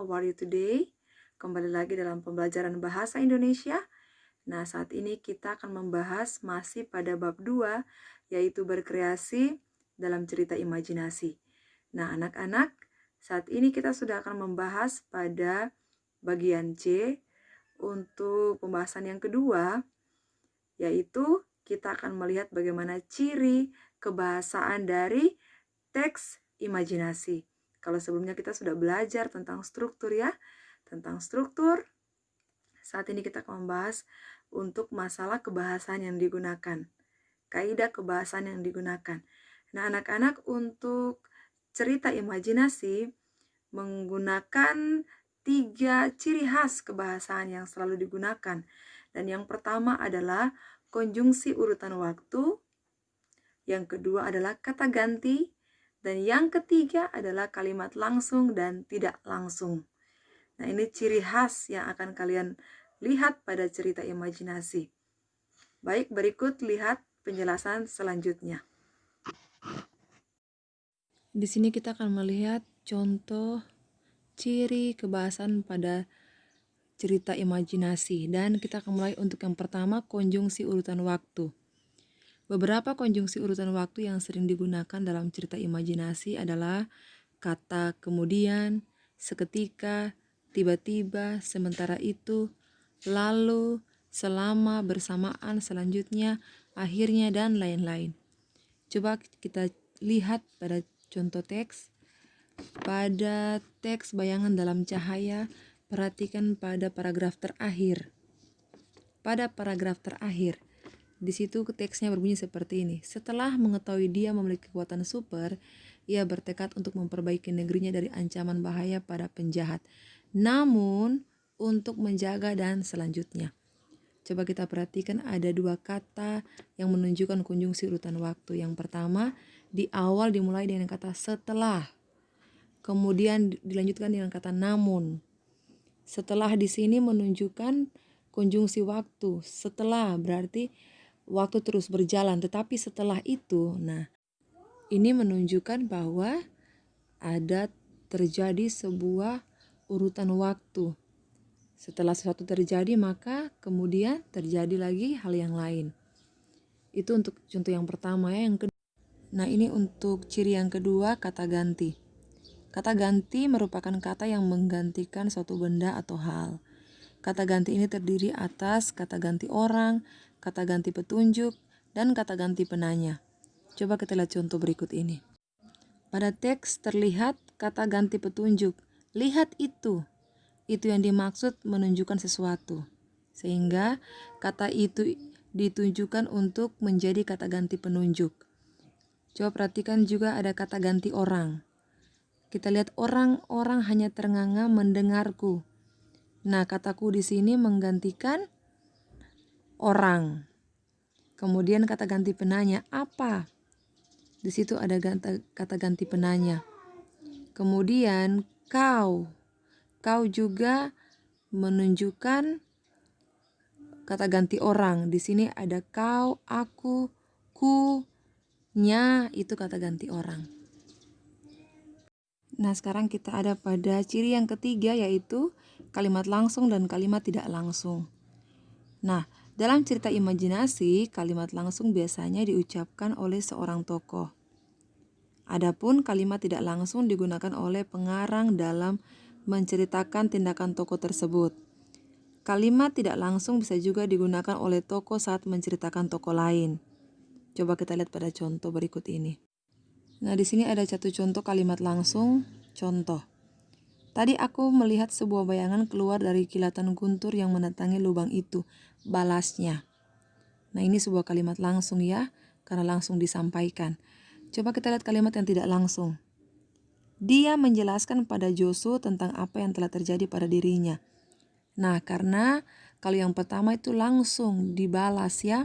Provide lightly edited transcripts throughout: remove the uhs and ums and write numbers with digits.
how are you today? Kembali lagi dalam pembelajaran bahasa Indonesia. Nah, saat ini kita akan membahas masih pada bab 2, yaitu berkreasi dalam cerita imajinasi. Nah, anak-anak, saat ini kita sudah akan membahas pada bagian C untuk pembahasan yang kedua, yaitu kita akan melihat bagaimana ciri kebahasaan dari teks imajinasi. Kalau sebelumnya kita sudah belajar tentang struktur ya, tentang struktur. Saat ini kita akan membahas untuk masalah kebahasaan yang digunakan, kaidah kebahasaan yang digunakan. Nah, anak-anak, untuk cerita imajinasi menggunakan 3 ciri khas kebahasaan yang selalu digunakan. Dan yang pertama adalah konjungsi urutan waktu, yang kedua adalah kata ganti, dan yang ketiga adalah kalimat langsung dan tidak langsung. Nah, ini ciri khas yang akan kalian lihat pada cerita imajinasi. Baik, berikut lihat penjelasan selanjutnya. Di sini kita akan melihat contoh ciri kebahasaan pada cerita imajinasi. Dan kita akan mulai untuk yang pertama, konjungsi urutan waktu. Beberapa konjungsi urutan waktu yang sering digunakan dalam cerita imajinasi adalah kata kemudian, seketika, tiba-tiba, sementara itu, lalu, selama, bersamaan, selanjutnya, akhirnya, dan lain-lain. Coba kita lihat pada contoh teks. Pada teks bayangan dalam cahaya, perhatikan pada paragraf terakhir. Pada paragraf terakhir, di situ teksnya berbunyi seperti ini. Setelah mengetahui dia memiliki kekuatan super, ia bertekad untuk memperbaiki negerinya dari ancaman bahaya pada penjahat. Namun, untuk menjaga dan selanjutnya. Coba kita perhatikan ada 2 kata yang menunjukkan konjungsi urutan waktu. Yang pertama, di awal dimulai dengan kata setelah. Kemudian dilanjutkan dengan kata namun. Setelah di sini menunjukkan konjungsi waktu. Setelah berarti waktu terus berjalan, tetapi setelah itu, nah, ini menunjukkan bahwa ada terjadi sebuah urutan waktu. Setelah sesuatu terjadi, maka kemudian terjadi lagi hal yang lain. Itu untuk contoh yang pertama ya. Yang kedua, nah ini untuk ciri yang kedua, kata ganti. Kata ganti merupakan kata yang menggantikan suatu benda atau hal. Kata ganti ini terdiri atas kata ganti orang, kata ganti petunjuk, dan kata ganti penanya. Coba kita lihat contoh berikut ini. Pada teks terlihat kata ganti petunjuk. Lihat itu. Itu yang dimaksud menunjukkan sesuatu. Sehingga kata itu ditujukan untuk menjadi kata ganti penunjuk. Coba perhatikan juga ada kata ganti orang. Kita lihat orang-orang hanya ternganga mendengarku. Nah, kataku di sini menggantikan orang. Kemudian kata ganti penanya, apa? Di situ ada kata ganti penanya. Kemudian kau. Kau juga menunjukkan kata ganti orang. Di sini ada kau, aku, ku, nya, itu kata ganti orang. Nah, sekarang kita ada pada ciri yang ketiga, yaitu kalimat langsung dan kalimat tidak langsung. Nah, dalam cerita imajinasi, kalimat langsung biasanya diucapkan oleh seorang tokoh. Adapun kalimat tidak langsung digunakan oleh pengarang dalam menceritakan tindakan tokoh tersebut. Kalimat tidak langsung bisa juga digunakan oleh tokoh saat menceritakan tokoh lain. Coba kita lihat pada contoh berikut ini. Nah, di sini ada satu contoh kalimat langsung. Contoh. Tadi aku melihat sebuah bayangan keluar dari kilatan guntur yang mendatangi lubang itu. Balasnya. Nah, ini sebuah kalimat langsung ya, karena langsung disampaikan. Coba kita lihat kalimat yang tidak langsung. Dia menjelaskan pada Josu tentang apa yang telah terjadi pada dirinya. Nah, karena kalau yang pertama itu langsung dibalas ya,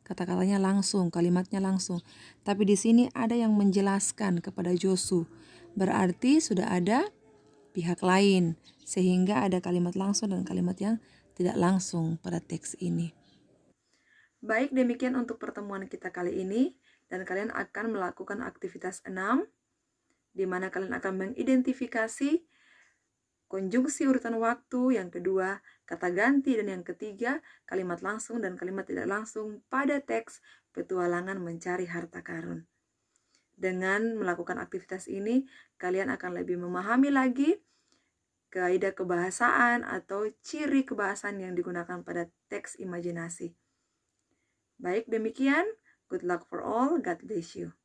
kata-katanya langsung, kalimatnya langsung. Tapi di sini ada yang menjelaskan kepada Josu. Berarti sudah ada pihak lain, sehingga ada kalimat langsung dan kalimat yang tidak langsung pada teks ini. Baik, demikian untuk pertemuan kita kali ini, dan kalian akan melakukan aktivitas 6, di mana kalian akan mengidentifikasi konjungsi urutan waktu, yang kedua kata ganti, dan yang ketiga kalimat langsung dan kalimat tidak langsung pada teks petualangan mencari harta karun. Dengan melakukan aktivitas ini, kalian akan lebih memahami lagi kaidah kebahasaan atau ciri kebahasaan yang digunakan pada teks imajinasi. Baik, demikian. Good luck for all. God bless you.